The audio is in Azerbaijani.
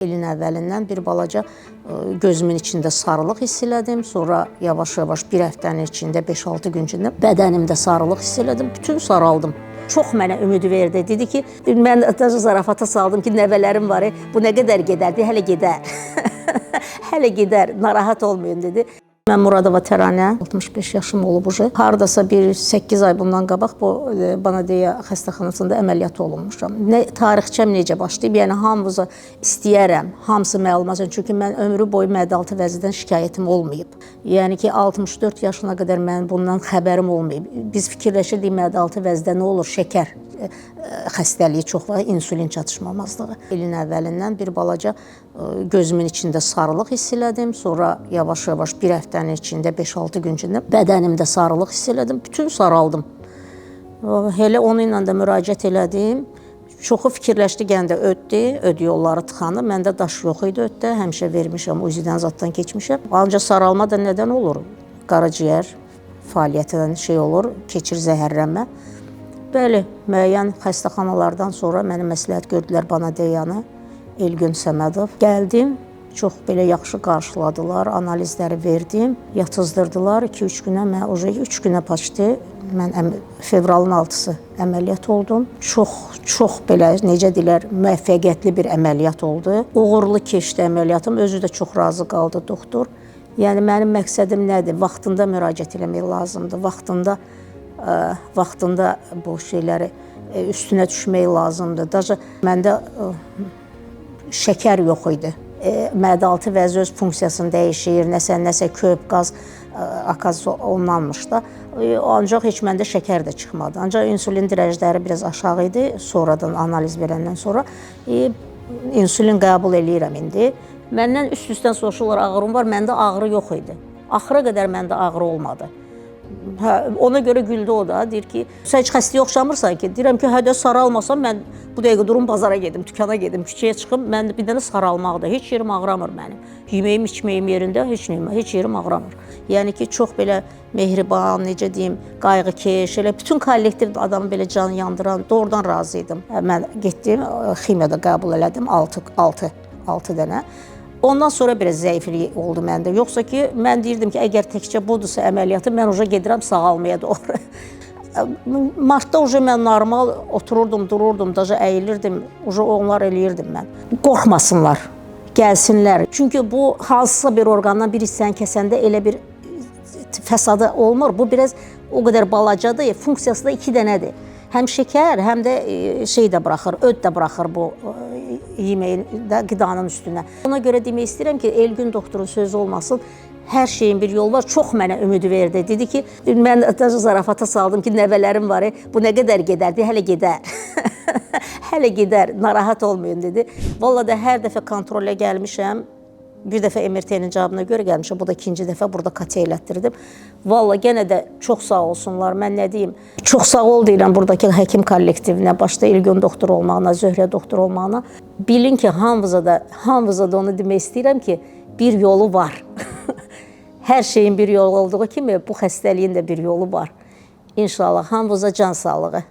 İlin əvvəlindən bir balaca gözümün içində sarılıq hiss elədim. Sonra yavaş-yavaş bir həftənin içində 5-6 gün içində bədənimdə sarılıq hiss elədim. Bütün saraldım. Çox mənə ümid verdi. Dedi ki, mən zarafata saldım ki, nəvələrim var, bu nə qədər gedərdi, hələ gedər. Hələ gedər, narahat olmayın dedi. Mən Muradova Təranə, 65 yaşım olub ucu. Hardasa bir 8 ay bundan qabaq bu Banadeya xəstəxanasında əməliyyat olunmuşam. Tarixçəm necə başlayıb? Yəni hamınıza istəyərəm, hamısı məlumat. Çünki mən ömrü boyu mədə-altı vəzidən şikayətim olmayıb. Yəni ki 64 yaşına qədər mənim bundan xəbərim olmayıb. Biz fikirləşirdik mədə-altı vəzidə nə olur? Şəkər xəstəliyi çox var, insulin çatışmamazlığı. İlin əvvəlindən bir balaca gözümün içində sarılıq hiss elədim. Sonra yavaş-yavaş bir həftənin içində 5-6 gün içində bədənimdə sarılıq hiss elədim. Bütün saraldım. Elə onunla da müraciət elədim. Çoxu fikirləşdi, gəndə öddi, öd yolları tıxanıb. Məndə daş yox idi öddə, həmişə vermişəm, uzidən zaddan keçmişəm. Ancaq saralma da nədən olur? Qaraciyər fəaliyyətindən şey olur, keçir zəhərlənmə. Bəli, müəyyən xəstəxanalardan sonra mənə məsləhət gördülər Banadeyanı, Elgün Səmədov. Gəldim, çox belə yaxşı qarşıladılar, analizləri verdim, yatızdırdılar. 2-3 günə, mən 3 günə paçdı. Mən fevralın 6-sı əməliyyat oldum. Çox belə, necə deyilər, müvəffəqiyyətli bir əməliyyat oldu. Uğurlu keçdi əməliyyatım, özü də çox razı qaldı doktor. Yəni, mənim məqsədim nədir? Vaxtında müraciət eləmək lazımdır, vaxtında bu şeyləri üstünə düşmək lazımdır. Daha məndə şəkər yox idi. Mədə-altı vəzi öz funksiyasını dəyişir, nəsə köp, qaz, akaz olunanmış da. Ancaq heç məndə şəkər də çıxmadı. Ancaq insulin dirəcləri biraz aşağı idi, sonradan analiz verəndən sonra. İnsulin qəbul eləyirəm indi. Məndən üst-üstdən soruşurlar, ağrım var, məndə ağrı yox idi. Axıra qədər məndə ağrı olmadı. Ona görə güldü o da, deyir ki, sən heç xəstəyə oxşamırsan ki, deyirəm ki, hədə saralmasam, mən bu dəqiqə durum bazara gedim, dükana gedim, küçəyə çıxım, mən bir dənə saralmaqda, heç yerim ağramır mənim. Yeməyim, içməyim yerində, heç yerim ağramır. Yəni ki, çox belə mehriban, necə deyim, qayğıkeş, elə bütün kollektiv adamı belə can yandıran, doğrudan razıydım. Mən getdim, ximiyada qəbul elədim, 6 dənə. Ondan sonra biraz zəiflik oldu məndə. Yoxsa ki, mən deyirdim ki, əgər təkcə budursa əməliyyatı, mən uca gedirəm sağalmaya doğru. Martda uca mən normal otururdum, dururdum, daca əyilirdim, uca onlar eləyirdim mən. Qorxmasınlar, gəlsinlər. Çünki bu, hansısa bir orqandan bir hissəni kəsəndə elə bir fəsadı olmur. Bu biraz o qədər balacadır, funksiyası da 2 dənədir. Həm şəkər, həm də şey də buraxır, öd də buraxır bu yeməyin də qidanın üstünə. Ona görə demək istəyirəm ki, Elgün doktorun sözü olmasın, hər şeyin bir yolu var. Çox mənə ümid verdi. Dedi ki, mən zarafata saldım ki, nəvələrim var, bu nə qədər gedərdi, hələ gedər. Hələ gedər, narahat olmayın dedi. Vallahi da hər dəfə kontrolə gəlmişəm. Bir dəfə MRT-nin cavabına görə gəlmişəm, bu da 2-ci dəfə burada KT elətdirdim. Vallahi yenə də çox sağ olsunlar, mən nə deyim, çox sağ ol deyirəm buradakı həkim kollektivinə, başda İlgün doktor olmağına, Zöhrə doktor olmağına. Bilin ki, hamınıza da onu demək istəyirəm ki, bir yolu var. Hər şeyin bir yolu olduğu kimi bu xəstəliyin də bir yolu var. İnşallah hamınıza can sağlığı.